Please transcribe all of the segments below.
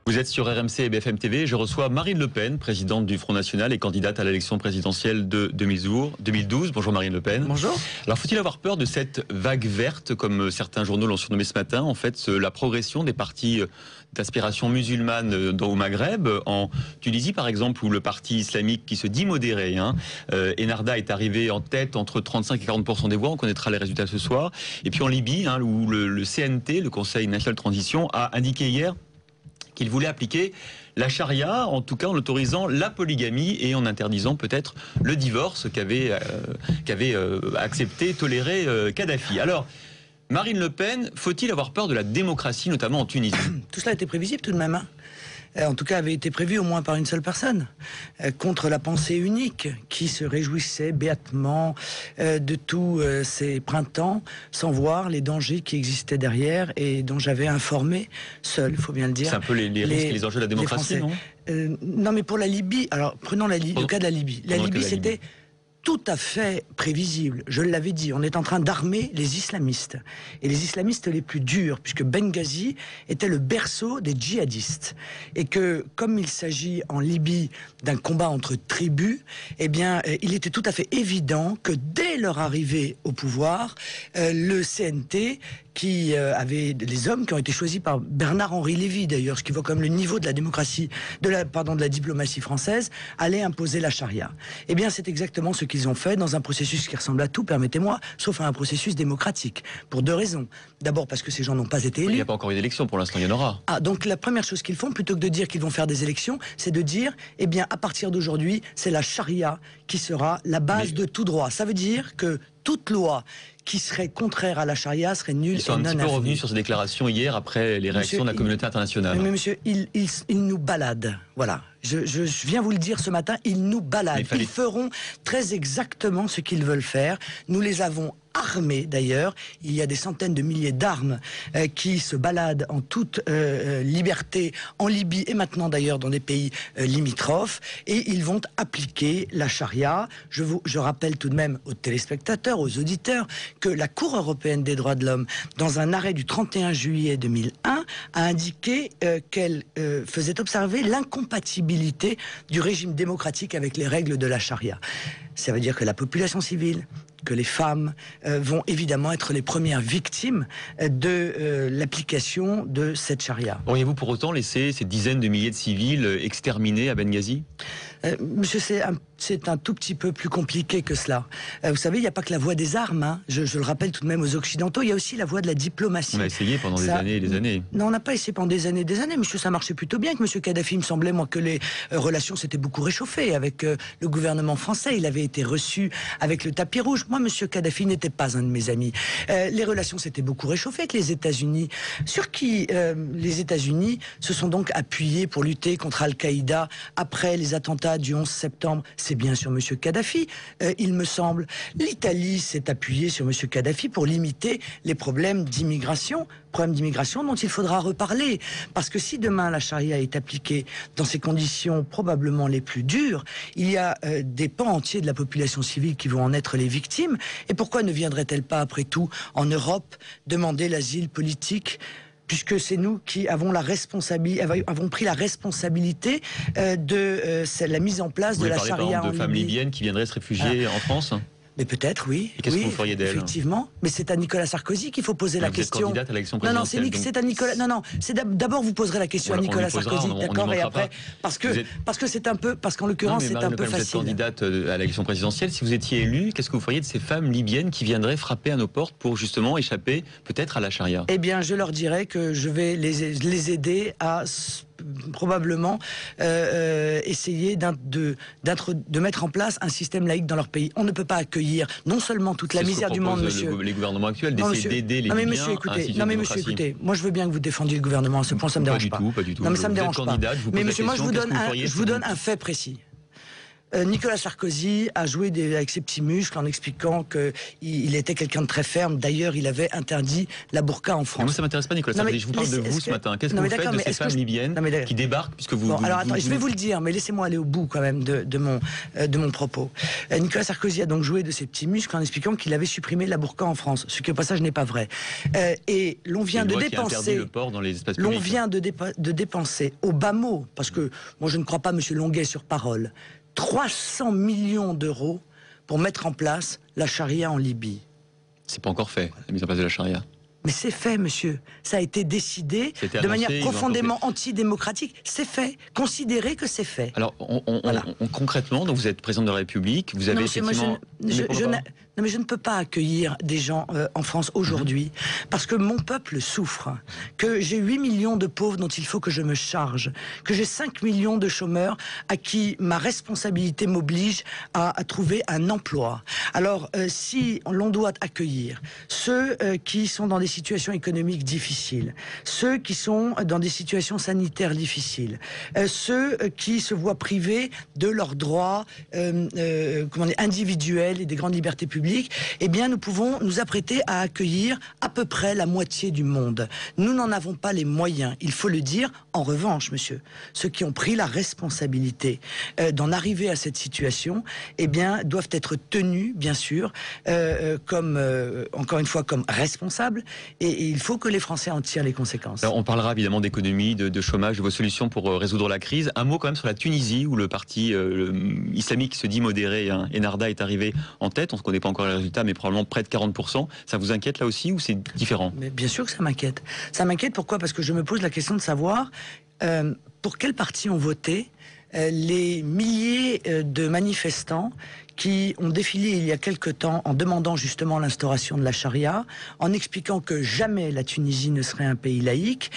Vous êtes sur RMC et BFM TV. Je reçois Marine Le Pen, présidente du Front National et candidate à l'élection présidentielle de 2012. Bonjour Marine Le Pen. Bonjour. Alors faut-il avoir peur de cette vague verte, comme certains journaux l'ont surnommé ce matin, en fait, la progression des partis d'aspiration musulmane au Maghreb, en Tunisie par exemple, où le parti islamique qui se dit modéré, Ennahda est arrivé en tête entre 35 et 40% des voix, on connaîtra les résultats ce soir. Et puis en Libye, où le CNT, le Conseil national de transition, a indiqué hier qu'il voulait appliquer la charia, en tout cas en autorisant la polygamie et en interdisant peut-être le divorce qu'avait accepté, toléré Kadhafi. Alors, Marine Le Pen, faut-il avoir peur de la démocratie, notamment en Tunisie? Tout cela était prévisible tout de même, en tout cas avait été prévu au moins par une seule personne, contre la pensée unique qui se réjouissait béatement de tous ces printemps, sans voir les dangers qui existaient derrière et dont j'avais informé seul, il faut bien le dire. C'est un peu les risques et les enjeux de la démocratie, non? Non, mais pour la Libye, alors prenons le cas de la Libye. La Libye, c'était tout à fait prévisible. Je l'avais dit, on est en train d'armer les islamistes. Et les islamistes les plus durs, puisque Benghazi était le berceau des djihadistes. Et que, comme il s'agit en Libye d'un combat entre tribus, eh bien, il était tout à fait évident que dès leur arrivée au pouvoir, le CNT, qui avait les hommes qui ont été choisis par Bernard-Henri Lévy d'ailleurs, ce qui voit comme le niveau de la démocratie, de la diplomatie française, allait imposer la charia. Eh bien, c'est exactement ce qu'ils ont fait dans un processus qui ressemble à tout, permettez-moi, sauf à un processus démocratique. Pour deux raisons. D'abord parce que ces gens n'ont pas été élus. Il n'y a pas encore eu d'élection, pour l'instant il y en aura. Ah, donc la première chose qu'ils font, plutôt que de dire qu'ils vont faire des élections, c'est de dire, eh bien, à partir d'aujourd'hui, c'est la charia qui sera la base de tout droit. Ça veut dire que toute loi qui serait contraire à la charia serait nulle et non affiliée. Ils sont un petit peu revenus sur ces déclarations hier après les réactions de la communauté internationale. Mais monsieur, ils nous baladent. Voilà. Je viens vous le dire ce matin, ils nous baladent. Ils feront très exactement ce qu'ils veulent faire. Nous les avons armés d'ailleurs. Il y a des centaines de milliers d'armes qui se baladent en toute liberté en Libye et maintenant d'ailleurs dans des pays limitrophes. Et ils vont appliquer la charia. Je rappelle tout de même aux téléspectateurs, aux auditeurs, que la Cour européenne des droits de l'homme, dans un arrêt du 31 juillet 2001, a indiqué qu'elle faisait observer l'incompatibilité du régime démocratique avec les règles de la charia. Ça veut dire que la population civile, que les femmes vont évidemment être les premières victimes de l'application de cette charia. Auriez-vous pour autant laissé ces dizaines de milliers de civils exterminés à Benghazi? Monsieur, c'est un tout petit peu plus compliqué que cela. Vous savez, il n'y a pas que la voie des armes. Je le rappelle tout de même aux Occidentaux. Il y a aussi la voie de la diplomatie. On a essayé pendant des années et des années. Non, on n'a pas essayé pendant des années et des années. Monsieur, ça marchait plutôt bien avec monsieur Kadhafi. Il me semblait, moi, que les relations s'étaient beaucoup réchauffées avec le gouvernement français. Il avait été reçu avec le tapis rouge. Moi, monsieur Kadhafi n'était pas un de mes amis. Les relations s'étaient beaucoup réchauffées avec les États-Unis, sur qui les États-Unis se sont donc appuyés pour lutter contre Al-Qaïda après les attentats du 11 septembre. C'est bien sur M. Kadhafi, il me semble. L'Italie s'est appuyée sur M. Kadhafi pour limiter les problèmes d'immigration dont il faudra reparler. Parce que si demain la charia est appliquée dans ces conditions probablement les plus dures, il y a des pans entiers de la population civile qui vont en être les victimes. Et pourquoi ne viendrait-elle pas, après tout, en Europe, demander l'asile politique ? Puisque c'est nous qui avons pris la responsabilité de la mise en place de la charia en Libye. Vous parlez par exemple de femmes libyennes qui viendraient se réfugier en France? Mais peut-être, oui. Et qu'est-ce que vous feriez d'elle? Effectivement. Mais c'est à Nicolas Sarkozy qu'il faut poser la question. Vous êtes candidate à l'élection présidentielle. Non, c'est à Nicolas. Non, c'est d'abord vous poserez la question à Nicolas Sarkozy, d'accord? Et après, parce qu'en l'occurrence, c'est un peu facile. Vous êtes candidate à l'élection présidentielle. Si vous étiez élu, qu'est-ce que vous feriez de ces femmes libyennes qui viendraient frapper à nos portes pour justement échapper peut-être à la charia? Eh bien, je leur dirais que je vais les aider à probablement essayer de mettre en place un système laïque dans leur pays. On ne peut pas accueillir non seulement toute la misère du monde, monsieur. Les gouvernements actuels d'essayer d'aider les Libyens à un système de démocratie. Écoutez, moi je veux bien que vous défendiez le gouvernement à ce point, ça me dérange pas. Pas du tout. Non, mais ça me dérange pas. Mais monsieur, moi je vous donne un fait précis. Nicolas Sarkozy a joué avec ses petits muscles en expliquant qu'il était quelqu'un de très ferme. D'ailleurs, il avait interdit la burqa en France. Mais moi, ça m'intéresse pas, Nicolas Sarkozy. Je vous parle de vous ce matin. Qu'est-ce que vous faites de ces femmes libyennes qui débarquent puisque vous... Bon, alors attends, je vais vous le dire, mais laissez-moi aller au bout quand même de mon propos. Nicolas Sarkozy a donc joué de ses petits muscles en expliquant qu'il avait supprimé la burqa en France, ce qui au passage n'est pas vrai. Et l'on vient de dépenser... le port dans les espaces publics. L'on vient de dépenser au bas mot, parce que moi je ne crois pas M. Longuet sur parole, 300 millions d'euros pour mettre en place la charia en Libye. C'est pas encore fait, la mise en place de la charia. Mais c'est fait, monsieur. Ça a été décidé de manière profondément antidémocratique. C'est fait. Considérez que c'est fait. Alors, concrètement, donc vous êtes président de la République, vous avez effectivement... Non, mais je ne peux pas accueillir des gens en France aujourd'hui, parce que mon peuple souffre, que j'ai 8 millions de pauvres dont il faut que je me charge, que j'ai 5 millions de chômeurs à qui ma responsabilité m'oblige à trouver un emploi. Alors, si l'on doit accueillir ceux qui sont dans des situations économiques difficiles, ceux qui sont dans des situations sanitaires difficiles, ceux qui se voient privés de leurs droits individuels et des grandes libertés publiques, eh bien nous pouvons nous apprêter à accueillir à peu près la moitié du monde. Nous n'en avons pas les moyens, il faut le dire. En revanche, monsieur, ceux qui ont pris la responsabilité d'en arriver à cette situation, eh bien doivent être tenus, bien sûr, comme encore une fois comme responsables, et il faut que les Français en tirent les conséquences. Alors, on parlera évidemment d'économie, de chômage, de vos solutions pour résoudre la crise. Un mot quand même sur la Tunisie, où le parti islamique se dit modéré, Ennahda est arrivé en tête. On ne connaît pas encore les résultats, mais probablement près de 40%. Ça vous inquiète là aussi ou c'est différent? Mais bien sûr que ça m'inquiète. Ça m'inquiète pourquoi? Parce que je me pose la question de savoir pour quel parti ont voté les milliers de manifestants qui ont défilé il y a quelque temps en demandant justement l'instauration de la charia, en expliquant que jamais la Tunisie ne serait un pays laïque,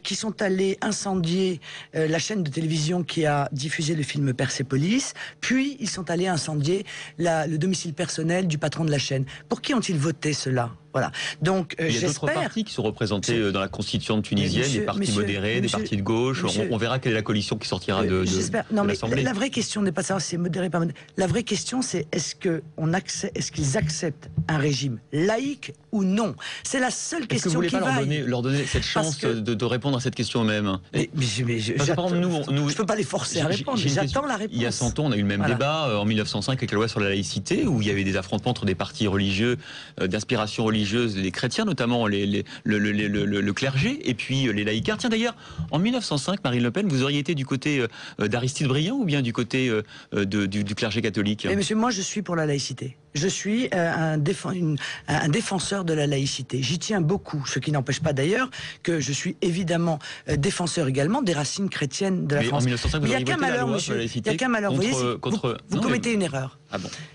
qui sont allés incendier la chaîne de télévision qui a diffusé le film Persépolis, puis ils sont allés incendier le domicile personnel du patron de la chaîne. Pour qui ont-ils voté cela? Voilà. Donc, il y a d'autres partis qui sont représentés dans la constituante tunisienne, des partis modérés, des partis de gauche. On verra quelle est la coalition qui sortira de l'Assemblée. La vraie question n'est pas de savoir si c'est modéré ou pas modéré. La vraie question, c'est est-ce qu'ils acceptent un régime laïque ou non? C'est la seule question qui vaille. Est-ce que vous voulez pas leur donner cette chance de répondre à cette question eux-mêmes? Je ne peux pas les forcer à répondre, j'attends la réponse. Il y a 100 ans, on a eu le même débat en 1905 avec la loi sur la laïcité, où il y avait des affrontements entre des partis religieux d'inspiration religieuse, les chrétiens, notamment le clergé, et puis les laïcards. Tiens, d'ailleurs, en 1905, Marine Le Pen, vous auriez été du côté d'Aristide Briand ou bien du côté du clergé catholique? Mais monsieur, moi je suis pour la laïcité. Je suis un défenseur de la laïcité. J'y tiens beaucoup, ce qui n'empêche pas d'ailleurs que je suis évidemment défenseur également des racines chrétiennes de la France. En 1905, vous auriez voté la loi sur la laïcité? Il n'y a qu'un malheur. Vous commettez une erreur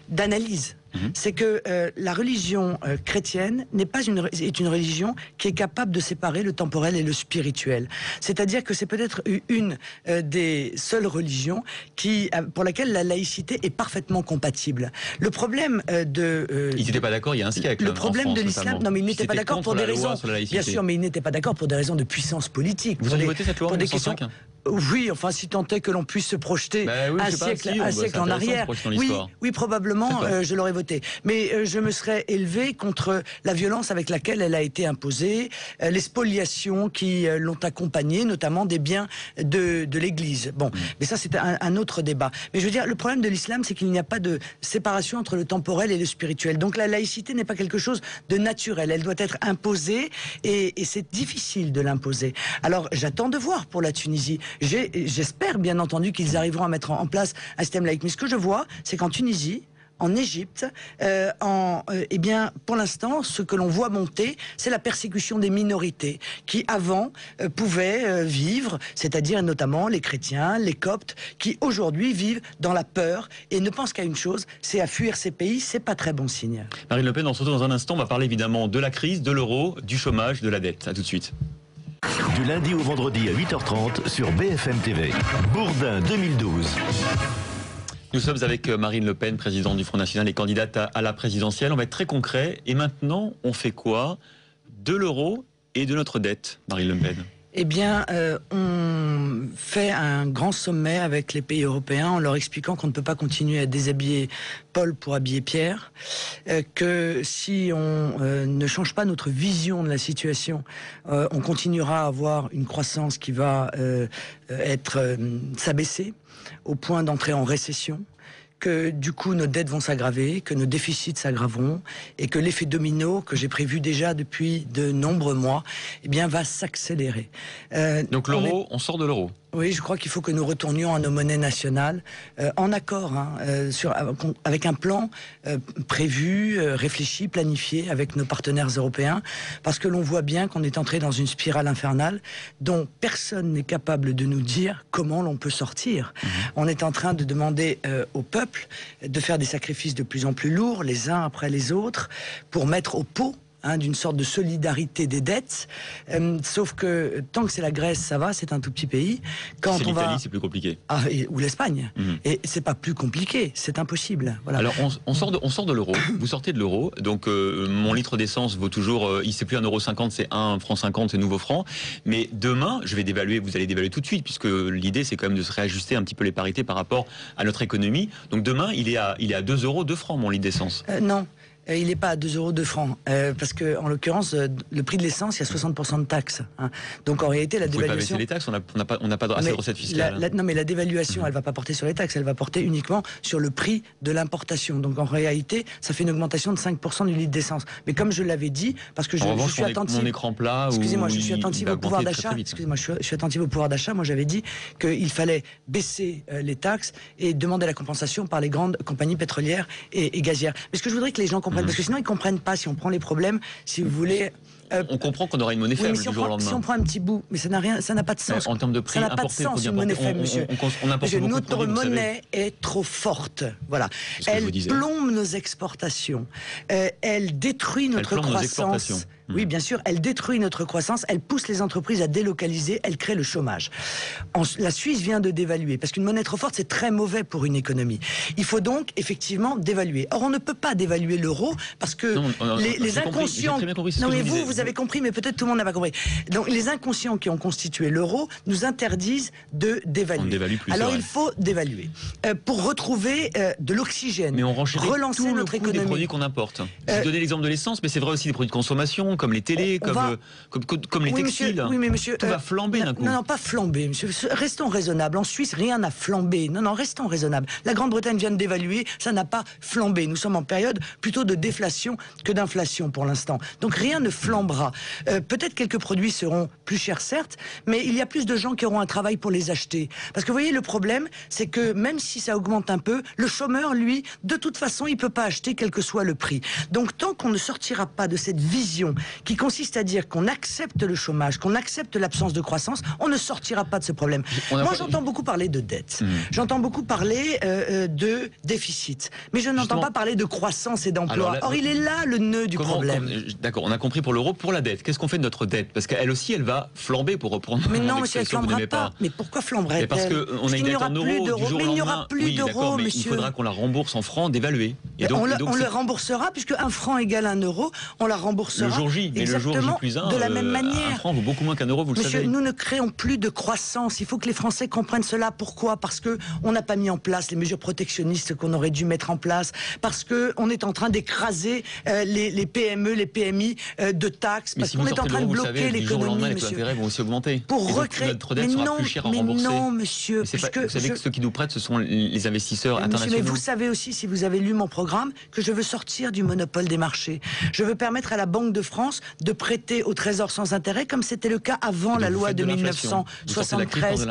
d'analyse. C'est que la religion chrétienne est une religion qui est capable de séparer le temporel et le spirituel. C'est-à-dire que c'est peut-être une des seules religions pour laquelle la laïcité est parfaitement compatible. Le problème ils n'étaient pas d'accord il y a un siècle. Le problème de l'islam, non mais ils n'étaient pas d'accord pour des raisons. Bien sûr, mais ils n'étaient pas d'accord pour des raisons de puissance politique. Vous avez voté cette loi en 1905? Oui, enfin, si tant est que l'on puisse se projeter un siècle en arrière. Oui, probablement, je l'aurais voté. Mais je me serais élevé contre la violence avec laquelle elle a été imposée, les spoliations qui l'ont accompagnée, notamment des biens de l'Église. Bon, mais ça, c'est un autre débat. Mais je veux dire, le problème de l'islam, c'est qu'il n'y a pas de séparation entre le temporel et le spirituel. Donc la laïcité n'est pas quelque chose de naturel. Elle doit être imposée et c'est difficile de l'imposer. Alors, j'attends de voir pour la Tunisie. J'espère bien entendu qu'ils arriveront à mettre en place un système laïque. Mais ce que je vois, c'est qu'en Tunisie, en Égypte, eh bien, pour l'instant, ce que l'on voit monter, c'est la persécution des minorités qui, avant, pouvaient vivre, c'est-à-dire notamment les chrétiens, les coptes, qui aujourd'hui vivent dans la peur et ne pensent qu'à une chose, c'est à fuir ces pays. C'est pas très bon signe. Marine Le Pen, on se retrouve dans un instant. On va parler évidemment de la crise, de l'euro, du chômage, de la dette. À tout de suite. Du lundi au vendredi à 8h30 sur BFM TV. Bourdin 2012. Nous sommes avec Marine Le Pen, présidente du Front National et candidate à la présidentielle. On va être très concret. Et maintenant, on fait quoi de l'euro et de notre dette, Marine Le Pen? Eh bien, on fait un grand sommet avec les pays européens en leur expliquant qu'on ne peut pas continuer à déshabiller Paul pour habiller Pierre, que si on ne change pas notre vision de la situation, on continuera à avoir une croissance qui va s'abaisser au point d'entrer en récession, que du coup nos dettes vont s'aggraver, que nos déficits s'aggraveront et que l'effet domino que j'ai prévu déjà depuis de nombreux mois, eh bien, va s'accélérer. Donc l'euro, on sort de l'euro. Oui, je crois qu'il faut que nous retournions à nos monnaies nationales, en accord, avec un plan prévu, réfléchi, planifié avec nos partenaires européens, parce que l'on voit bien qu'on est entré dans une spirale infernale dont personne n'est capable de nous dire comment l'on peut sortir. On est en train de demander au peuple de faire des sacrifices de plus en plus lourds, les uns après les autres, pour mettre au pot d'une sorte de solidarité des dettes, sauf que tant que c'est la Grèce, ça va, c'est un tout petit pays. Quand c'est l'Italie, c'est plus compliqué. Ou l'Espagne. Et c'est pas plus compliqué, c'est impossible. Voilà. Alors on sort de l'euro, vous sortez de l'euro, donc mon litre d'essence vaut toujours, il c'est plus 1,50 €, c'est 1,50 €, c'est nouveau franc. Mais demain, je vais dévaluer, vous allez dévaluer tout de suite, puisque l'idée c'est quand même de se réajuster un petit peu les parités par rapport à notre économie. Donc demain, il est à 2 €, 2 francs mon litre d'essence. Non. Il n'est pas à 2 €, 2 francs, parce que en l'occurrence, le prix de l'essence, il y a 60% de taxes. Donc en réalité, la dévaluation. Vous pouvez pas baisser les taxes, on n'a pas assez de recettes fiscales. Non, mais la dévaluation, elle va pas porter sur les taxes, elle va porter uniquement sur le prix de l'importation. Donc en réalité, ça fait une augmentation de 5% du litre d'essence. Mais comme je l'avais dit, parce que je suis attentive. Mon écran plat. Excusez-moi, je suis attentive au pouvoir d'achat. Excusez-moi, je suis attentive au pouvoir d'achat. Moi, j'avais dit qu'il fallait baisser les taxes et demander la compensation par les grandes compagnies pétrolières et gazières. Mais ce que je voudrais que les gens comprennent, parce que sinon ils comprennent pas si on prend les problèmes, si vous voulez. On comprend qu'on aura une monnaie faible du jour au lendemain. Si on prend un petit bout, mais ça n'a pas de sens. En termes de prix, ça n'a pas de sens une monnaie faible, monsieur. Notre monnaie est trop forte. Voilà. Elle plombe nos exportations. Elle détruit notre croissance. Oui, bien sûr, elle détruit notre croissance, elle pousse les entreprises à délocaliser, elle crée le chômage. La Suisse vient de dévaluer, parce qu'une monnaie trop forte, c'est très mauvais pour une économie. Il faut donc, effectivement, dévaluer. Or, on ne peut pas dévaluer l'euro, parce que les inconscients... Non, mais vous avez compris, mais peut-être tout le monde n'a pas compris. Donc, les inconscients qui ont constitué l'euro nous interdisent de dévaluer. On ne dévalue plus. Alors, il faut dévaluer. Pour retrouver de l'oxygène, relancer tout notre économie. Des produits qu'on importe. J'ai donné l'exemple de l'essence, mais c'est vrai aussi des produits de consommation, comme les télés, comme les textiles. Oui, mais monsieur, tout va flamber d'un coup. Non, pas flamber, monsieur. Restons raisonnables. En Suisse, rien n'a flambé. Non, restons raisonnables. La Grande-Bretagne vient de dévaluer, ça n'a pas flambé. Nous sommes en période plutôt de déflation que d'inflation pour l'instant. Donc rien ne flambera. Peut-être quelques produits seront plus chers, certes, mais il y a plus de gens qui auront un travail pour les acheter. Parce que vous voyez, le problème, c'est que même si ça augmente un peu, le chômeur, lui, de toute façon, il peut pas acheter quel que soit le prix. Donc tant qu'on ne sortira pas de cette vision qui consiste à dire qu'on accepte le chômage, qu'on accepte l'absence de croissance, on ne sortira pas de ce problème. Moi, j'entends beaucoup parler de dette. J'entends beaucoup parler de déficit. Mais je n'entends pas parler de croissance et d'emploi. Or, il est là le nœud du problème. D'accord, on a compris pour l'euro, pour la dette. Qu'est-ce qu'on fait de notre dette? Parce qu'elle aussi, elle va flamber, pour reprendre. Mais non, monsieur, elle ne flambera pas. Mais pourquoi flamberait-elle? Parce qu'on a une dette en euros du jour au lendemain. Mais il n'y aura plus d'euros, monsieur. Il faudra qu'on la rembourse en francs dévalués. On le remboursera, puisque 1 franc égale 1 euro, on la remboursera. Le jour J, mais le jour J plus 1, de la même manière. 1 franc vaut beaucoup moins qu'1 euro, vous le savez. Monsieur, nous ne créons plus de croissance. Il faut que les Français comprennent cela. Pourquoi? Parce que on n'a pas mis en place les mesures protectionnistes qu'on aurait dû mettre en place. Parce que on est en train d'écraser les PME, les PMI de taxes. Parce qu'on est en train de bloquer l'économie, monsieur. Les intérêts vont aussi augmenter. Pour recréer. Notre dette sera plus chère à rembourser. Mais non, monsieur. Vous savez que ceux qui nous prêtent, ce sont les investisseurs internationaux. Mais vous savez aussi, si vous avez lu mon programme, que je veux sortir du monopole des marchés. Je veux permettre à la Banque de France de prêter au Trésor sans intérêt, comme c'était le cas avant la loi de 1973.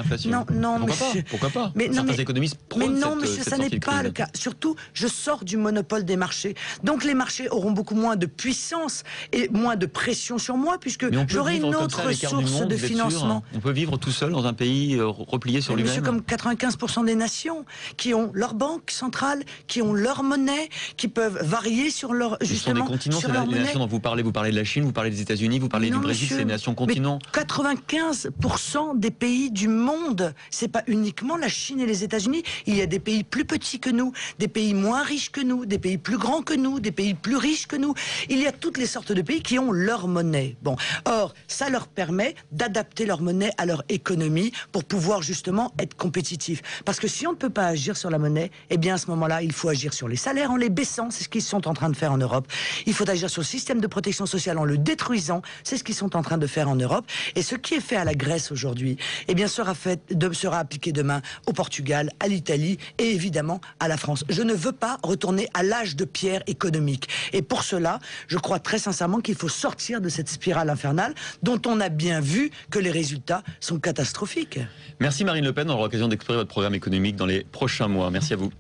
Non, monsieur. Pourquoi pas? Certains économistes prônent mais non, monsieur, ça n'est pas le cas. Surtout, je sors du monopole des marchés. Donc les marchés auront beaucoup moins de puissance et moins de pression sur moi, puisque j'aurai une autre source de financement. On peut vivre tout seul dans un pays replié sur lui-même. Monsieur, comme 95% des nations qui ont leur banque centrale, qui ont leur monnaie, monnaie, qui peuvent varier sur leur, justement, ce sont des continents, c'est les nations dont vous parlez de la Chine, vous parlez des États-Unis, vous parlez du Brésil, c'est des nations continents. 95% des pays du monde, c'est pas uniquement la Chine et les États-Unis. Il y a des pays plus petits que nous, des pays moins riches que nous, des pays plus grands que nous, des pays plus riches que nous. Il y a toutes les sortes de pays qui ont leur monnaie. Bon, or, ça leur permet d'adapter leur monnaie à leur économie pour pouvoir justement être compétitifs. Parce que si on ne peut pas agir sur la monnaie, eh bien à ce moment-là, il faut agir sur les salaires en les baissant, c'est ce qu'ils sont en train de faire en Europe. Il faut agir sur le système de protection sociale en le détruisant, c'est ce qu'ils sont en train de faire en Europe. Et ce qui est fait à la Grèce aujourd'hui, eh bien sera appliqué demain au Portugal, à l'Italie et évidemment à la France. Je ne veux pas retourner à l'âge de pierre économique. Et pour cela, je crois très sincèrement qu'il faut sortir de cette spirale infernale dont on a bien vu que les résultats sont catastrophiques. Merci Marine Le Pen, on aura l'occasion d'explorer votre programme économique dans les prochains mois. Merci à vous.